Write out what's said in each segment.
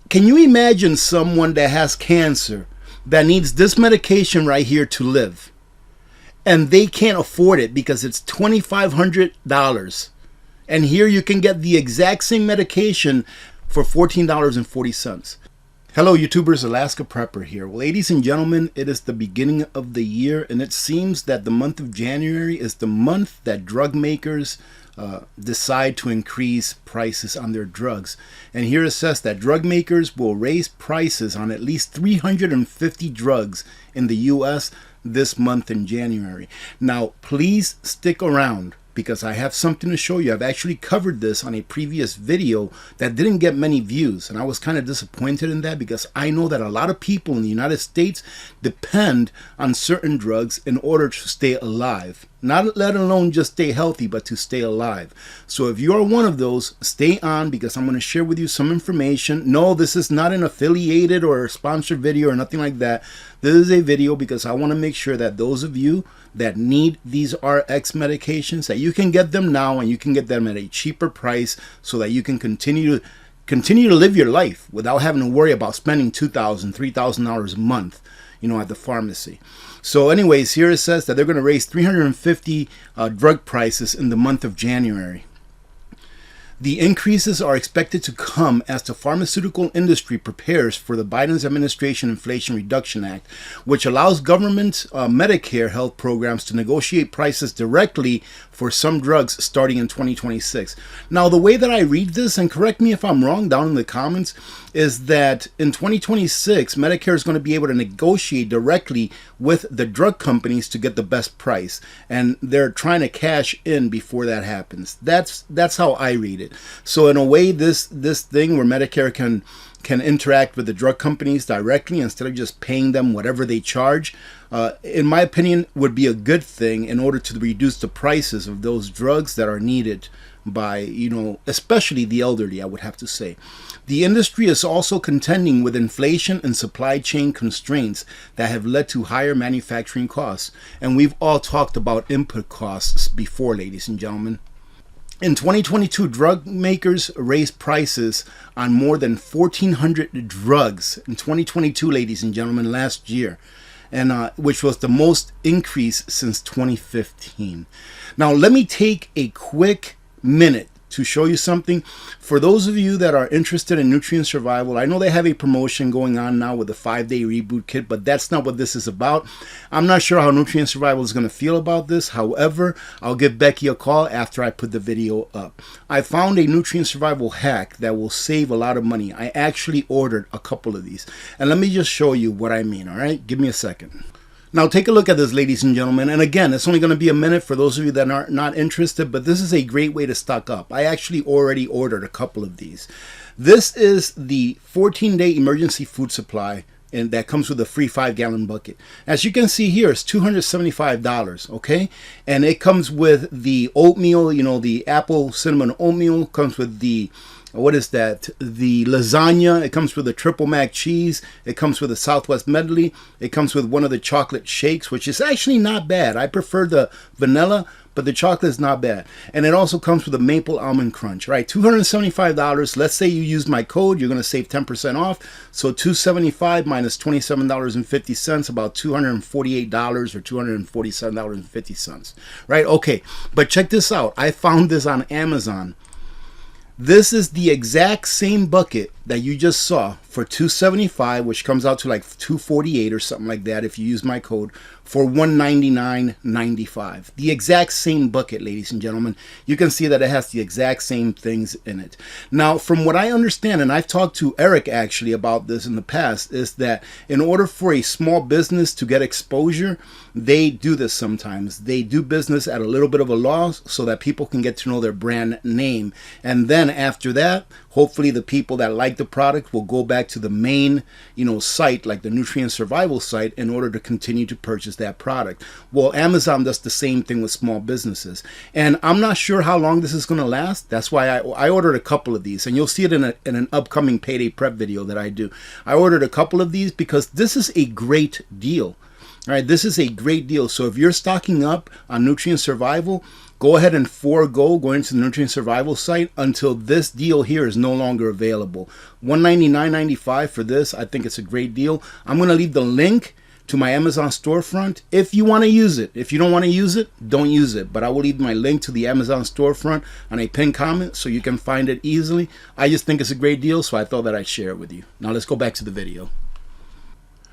Can you imagine someone that has cancer that needs this medication right here to live, and they can't afford it because it's $2,500, and here you can get the exact same medication for $14.40. Hello YouTubers, Alaska Prepper here. Ladies and gentlemen, it is the beginning of the year, and it seems that the month of January is the month that drug makers decide to increase prices on their drugs. And here it says that drug makers will raise prices on at least 350 drugs in the US this month in January. Now, please stick around, because I have something to show you. I've actually covered this on a previous video that didn't get many views, and I was kind of disappointed in that, because I know that a lot of people in the United States depend on certain drugs in order to stay alive. Not let alone just stay healthy, but to stay alive. So if you are one of those, stay on, because I'm going to share with you some information. No, this is not an affiliated or sponsored video or nothing like that. This is a video because I want to make sure that those of you that need these RX medications, that you can get them now, and you can get them at a cheaper price, so that you can continue to live your life without having to worry about spending $2,000, $3,000 a month, at the pharmacy. So anyways, here it says that they're going to raise 350 drug prices in the month of January. The increases are expected to come as the pharmaceutical industry prepares for the Biden administration Inflation Reduction Act, which allows government Medicare health programs to negotiate prices directly for some drugs starting in 2026. Now, the way that I read this, and correct me if I'm wrong down in the comments, is that in 2026, Medicare is going to be able to negotiate directly with the drug companies to get the best price. And they're trying to cash in before that happens. That's how I read it. So in a way, this thing where Medicare can interact with the drug companies directly instead of just paying them whatever they charge, in my opinion, would be a good thing in order to reduce the prices of those drugs that are needed by, especially the elderly, I would have to say. The industry is also contending with inflation and supply chain constraints that have led to higher manufacturing costs. And we've all talked about input costs before, ladies and gentlemen. In 2022, drug makers raised prices on more than 1,400 drugs in 2022, ladies and gentlemen, last year, and which was the most increase since 2015. Now, let me take a quick minute to show you something. For those of you that are interested in nutrient survival, I know they have a promotion going on now with the 5-day reboot kit, but that's not what this is about. I'm not sure how nutrient survival is going to feel about this. However, I'll give Becky a call after I put the video up. I found a nutrient survival hack that will save a lot of money. I actually ordered a couple of these, and let me just show you what I mean. All right, give me a second. Now take a look at this, ladies and gentlemen, and again, it's only going to be a minute for those of you that are not interested, but this is a great way to stock up. I actually already ordered a couple of these. This is the 14-day emergency food supply, and that comes with a free 5-gallon bucket. As you can see here, it's $275, okay? And it comes with the oatmeal, the apple cinnamon oatmeal, comes with the the lasagna. It comes with a triple mac cheese. It comes with a Southwest medley. It comes with one of the chocolate shakes, which is actually not bad. I prefer the vanilla, but the chocolate is not bad. And it also comes with a maple almond crunch, right? $275. Let's say you use my code, you're going to save 10% off. So $275 minus $27.50, about $248 or $247.50, right? Okay, but check this out. I found this on Amazon. This is the exact same bucket that you just saw for $275, which comes out to like $248 or something like that if you use my code, for $199.95. The exact same bucket, ladies and gentlemen. You can see that it has the exact same things in it. Now, from what I understand, and I've talked to Eric actually about this in the past, is that in order for a small business to get exposure, they do this sometimes. They do business at a little bit of a loss so that people can get to know their brand name. And then after that, hopefully the people that like the product will go back to the main, site, like the Nutrient Survival site, in order to continue to purchase that product. Well, Amazon does the same thing with small businesses. And I'm not sure how long this is going to last. That's why I ordered a couple of these, and you'll see it in an upcoming payday prep video that I do. I ordered a couple of these because this is a great deal. All right, this is a great deal. So if you're stocking up on Nutrient Survival, go ahead and forego going to the Nutrient Survival site until this deal here is no longer available. $199.95 for this. I think it's a great deal. I'm going to leave the link to my Amazon storefront if you want to use it. If you don't want to use it, don't use it. But I will leave my link to the Amazon storefront on a pinned comment so you can find it easily. I just think it's a great deal, so I thought that I'd share it with you. Now let's go back to the video.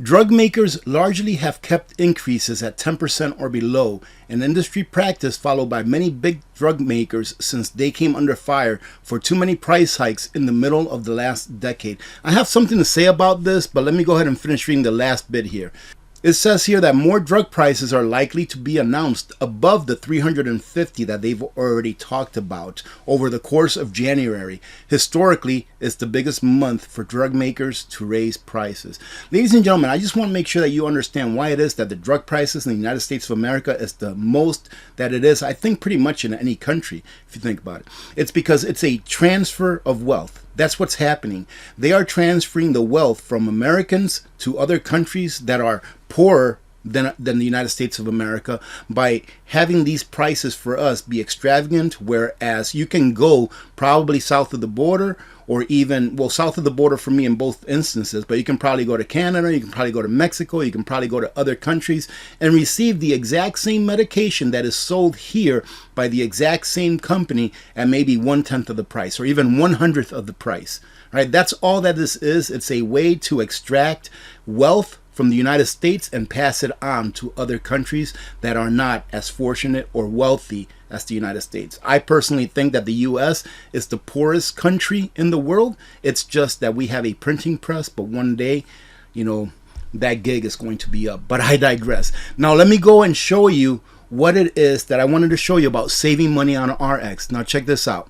Drug makers largely have kept increases at 10% or below, an industry practice followed by many big drug makers since they came under fire for too many price hikes in the middle of the last decade. I have something to say about this, but let me go ahead and finish reading the last bit here. It says here that more drug prices are likely to be announced above the 350 that they've already talked about over the course of January. Historically, it's the biggest month for drug makers to raise prices. Ladies and gentlemen, I just want to make sure that you understand why it is that the drug prices in the United States of America is the most that it is, I think, pretty much in any country, if you think about it. It's because it's a transfer of wealth. That's what's happening. They are transferring the wealth from Americans to other countries that are poorer than the United States of America by having these prices for us be extravagant, whereas you can go probably south of the border or even, well, south of the border for me in both instances, but you can probably go to Canada, you can probably go to Mexico, you can probably go to other countries and receive the exact same medication that is sold here by the exact same company at maybe 1/10 of the price or even 1/100th of the price, right? That's all that this is. It's a way to extract wealth from the United States and pass it on to other countries that are not as fortunate or wealthy as the United States. I personally think that the US is the poorest country in the world. It's just that we have a printing press, but one day, you know, that gig is going to be up. But I digress. Now let me go and show you what it is that I wanted to show you about saving money on RX. Now check this out.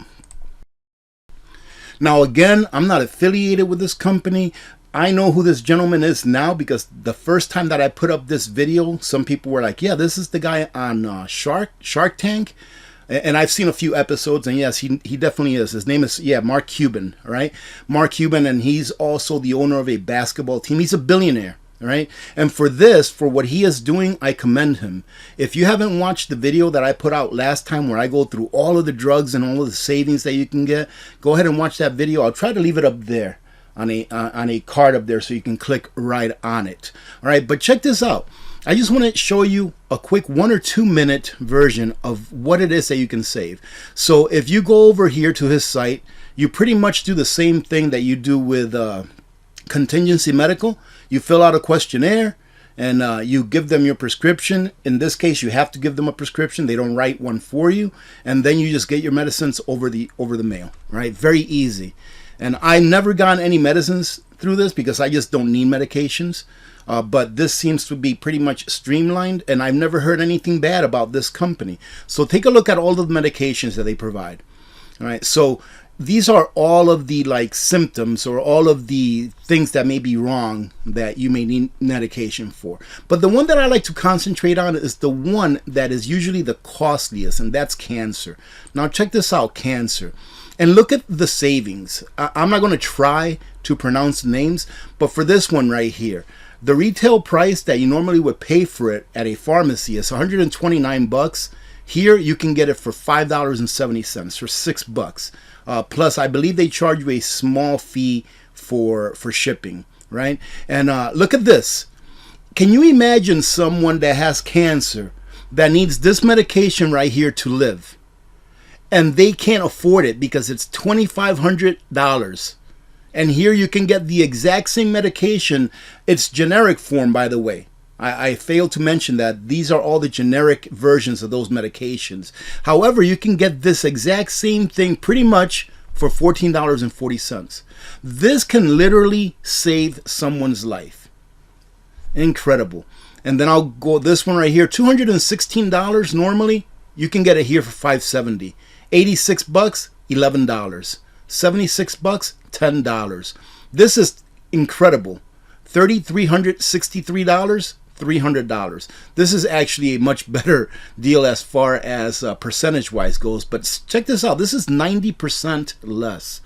Now again, I'm not affiliated with this company. I know who this gentleman is now because the first time that I put up this video, some people were like, yeah, this is the guy on Shark Tank. And I've seen a few episodes, and yes, he definitely is. His name is, yeah, Mark Cuban, right? Mark Cuban, and he's also the owner of a basketball team. He's a billionaire, right? And for this, for what he is doing, I commend him. If you haven't watched the video that I put out last time where I go through all of the drugs and all of the savings that you can get, go ahead and watch that video. I'll try to leave it up there on a card up there so you can click right on it. All right, but check this out. I just want to show you a quick 1 or 2 minute version of what it is that you can save. So if you go over here to his site, you pretty much do the same thing that you do with Contingency Medical. You fill out a questionnaire and you give them your prescription. In this case, you have to give them a prescription. They don't write one for you, and then you just get your medicines over the mail. Right? Very easy. And I've never gotten any medicines through this because I just don't need medications. But this seems to be pretty much streamlined, and I've never heard anything bad about this company. So take a look at all of the medications that they provide. All right, so these are all of the symptoms or all of the things that may be wrong that you may need medication for. But the one that I like to concentrate on is the one that is usually the costliest, and that's cancer. Now check this out, cancer. And look at the savings. I'm not going to try to pronounce names, but for this one right here, the retail price that you normally would pay for it at a pharmacy is $129. Here you can get it for $5.70, for $6. Plus, I believe they charge you a small fee for shipping, right? And look at this. Can you imagine someone that has cancer that needs this medication right here to live? And they can't afford it because it's $2,500. And here you can get the exact same medication. It's generic form, by the way. I failed to mention that these are all the generic versions of those medications. However, you can get this exact same thing pretty much for $14.40. This can literally save someone's life. Incredible. And then I'll go this one right here, $216 normally. You can get it here for $570. $86, $11. $76, $10. This is incredible. $3,363, $300. This is actually a much better deal as far as percentage wise goes, but check this out. This is 90% less.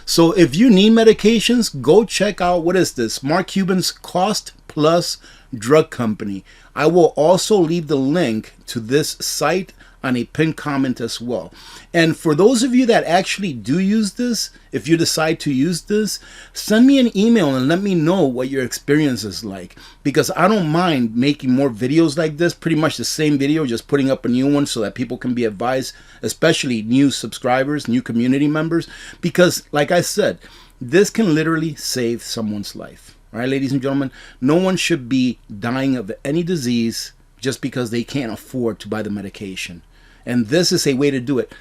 So if you need medications, go check out, what is this, Mark Cuban's Cost Plus Drug Company. I will also leave the link to this site on a pinned comment as well. And for those of you that actually do use this, if you decide to use this, send me an email and let me know what your experience is like, because I don't mind making more videos like this, pretty much the same video, just putting up a new one so that people can be advised, especially new subscribers, new community members, because like I said, this can literally save someone's life. All right, ladies and gentlemen, no one should be dying of any disease just because they can't afford to buy the medication. And this is a way to do it.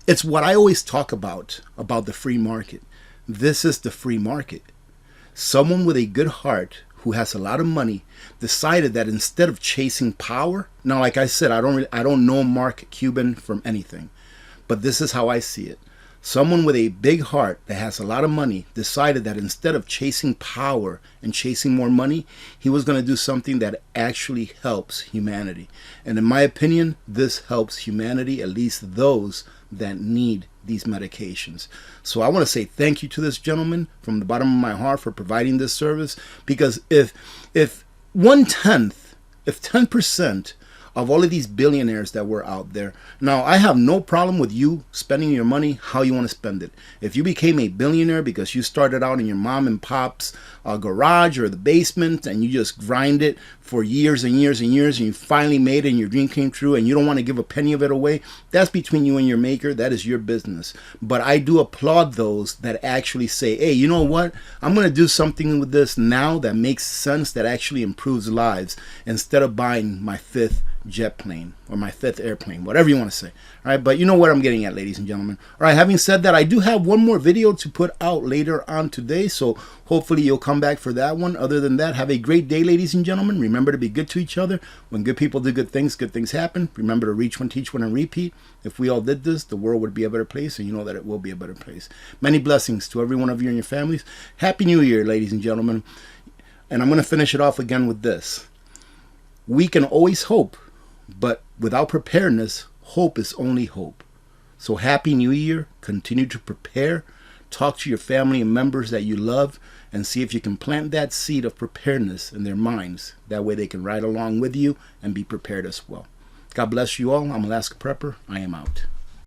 It's what I always talk about the free market. This is the free market. Someone with a good heart who has a lot of money decided that instead of chasing power, now like I said, I don't know Mark Cuban from anything, but this is how I see it. Someone with a big heart that has a lot of money decided that instead of chasing power and chasing more money, he was going to do something that actually helps humanity. And in my opinion, this helps humanity, at least those that need these medications. So I want to say thank you to this gentleman from the bottom of my heart for providing this service, because if 10% of all of these billionaires that were out there. Now, I have no problem with you spending your money how you want to spend it. If you became a billionaire because you started out in your mom and pop's garage or the basement and you just grind it for years and years and years and you finally made it and your dream came true and you don't want to give a penny of it away, that's between you and your maker. That is your business. But I do applaud those that actually say, hey, you know what? I'm going to do something with this now that makes sense, that actually improves lives, instead of buying my 5th jet plane or my 5th airplane, whatever you want to say. All right, but you know what I'm getting at, ladies and gentlemen. All right, having said that, I do have one more video to put out later on today, so hopefully you'll come back for that one. Other than that, have a great day, ladies and gentlemen. Remember to be good to each other. When good people do good things happen. Remember to reach one, teach one, and repeat. If we all did this, the world would be a better place, and you know that it will be a better place. Many blessings to every one of you and your families. Happy New Year, ladies and gentlemen. And I'm going to finish it off again with this. We can always hope, but without preparedness, hope is only hope. So happy New Year. Continue to prepare. Talk to your family and members that you love and see if you can plant that seed of preparedness in their minds. That way they can ride along with you and be prepared as well. God bless you all. I'm Alaska Prepper. I am out.